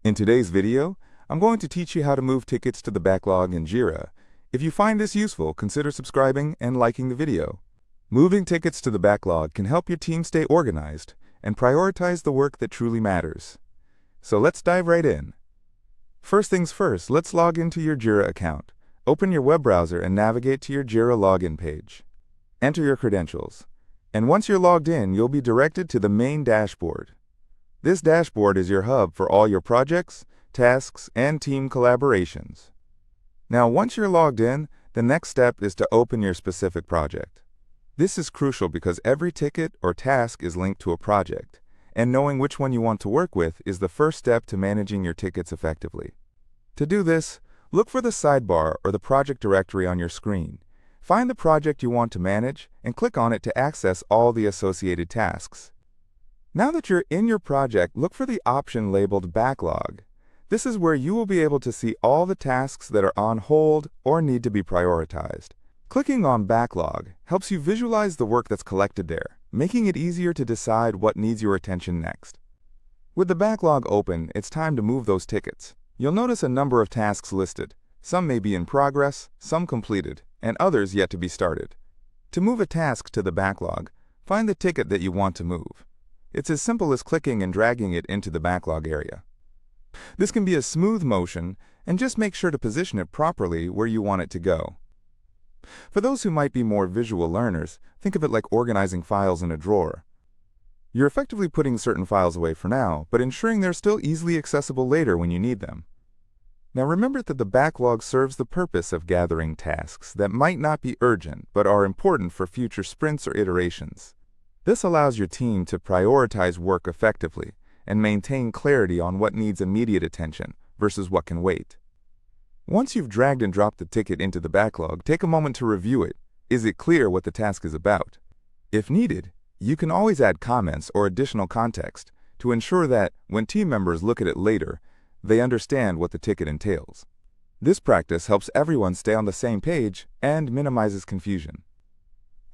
In today's video, I'm going to teach you how to move tickets to the backlog in Jira. If you find this useful, consider subscribing and liking the video. Moving tickets to the backlog can help your team stay organized and prioritize the work that truly matters. So let's dive right in. First things first, let's log into your Jira account. Open your web browser and navigate to your Jira login page. Enter your credentials. And once you're logged in, you'll be directed to the main dashboard. This dashboard is your hub for all your projects, tasks, and team collaborations. Now, once you're logged in, the next step is to open your specific project. This is crucial because every ticket or task is linked to a project, and knowing which one you want to work with is the first step to managing your tickets effectively. To do this, look for the sidebar or the project directory on your screen. Find the project you want to manage and click on it to access all the associated tasks. Now that you're in your project, look for the option labeled Backlog. This is where you will be able to see all the tasks that are on hold or need to be prioritized. Clicking on Backlog helps you visualize the work that's collected there, making it easier to decide what needs your attention next. With the backlog open, it's time to move those tickets. You'll notice a number of tasks listed. Some may be in progress, some completed, and others yet to be started. To move a task to the backlog, find the ticket that you want to move. It's as simple as clicking and dragging it into the backlog area. This can be a smooth motion, and just make sure to position it properly where you want it to go. For those who might be more visual learners, think of it like organizing files in a drawer. You're effectively putting certain files away for now, but ensuring they're still easily accessible later when you need them. Now remember that the backlog serves the purpose of gathering tasks that might not be urgent but are important for future sprints or iterations. This allows your team to prioritize work effectively and maintain clarity on what needs immediate attention versus what can wait. Once you've dragged and dropped the ticket into the backlog, take a moment to review it. Is it clear what the task is about? If needed, you can always add comments or additional context to ensure that when team members look at it later, they understand what the ticket entails. This practice helps everyone stay on the same page and minimizes confusion.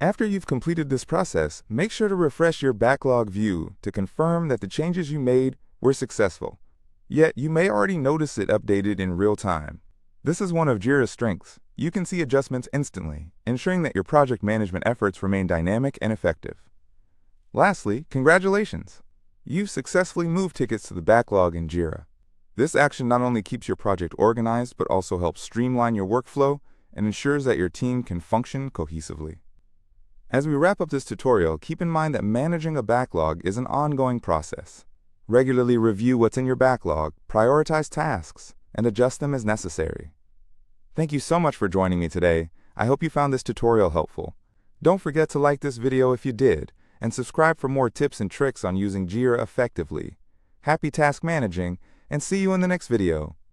After you've completed this process, make sure to refresh your backlog view to confirm that the changes you made were successful. Yet, you may already notice it updated in real time. This is one of Jira's strengths. You can see adjustments instantly, ensuring that your project management efforts remain dynamic and effective. Lastly, congratulations! You've successfully moved tickets to the backlog in Jira. This action not only keeps your project organized, but also helps streamline your workflow and ensures that your team can function cohesively. As we wrap up this tutorial, keep in mind that managing a backlog is an ongoing process. Regularly review what's in your backlog, prioritize tasks, and adjust them as necessary. Thank you so much for joining me today. I hope you found this tutorial helpful. Don't forget to like this video if you did, and subscribe for more tips and tricks on using Jira effectively. Happy task managing, and see you in the next video.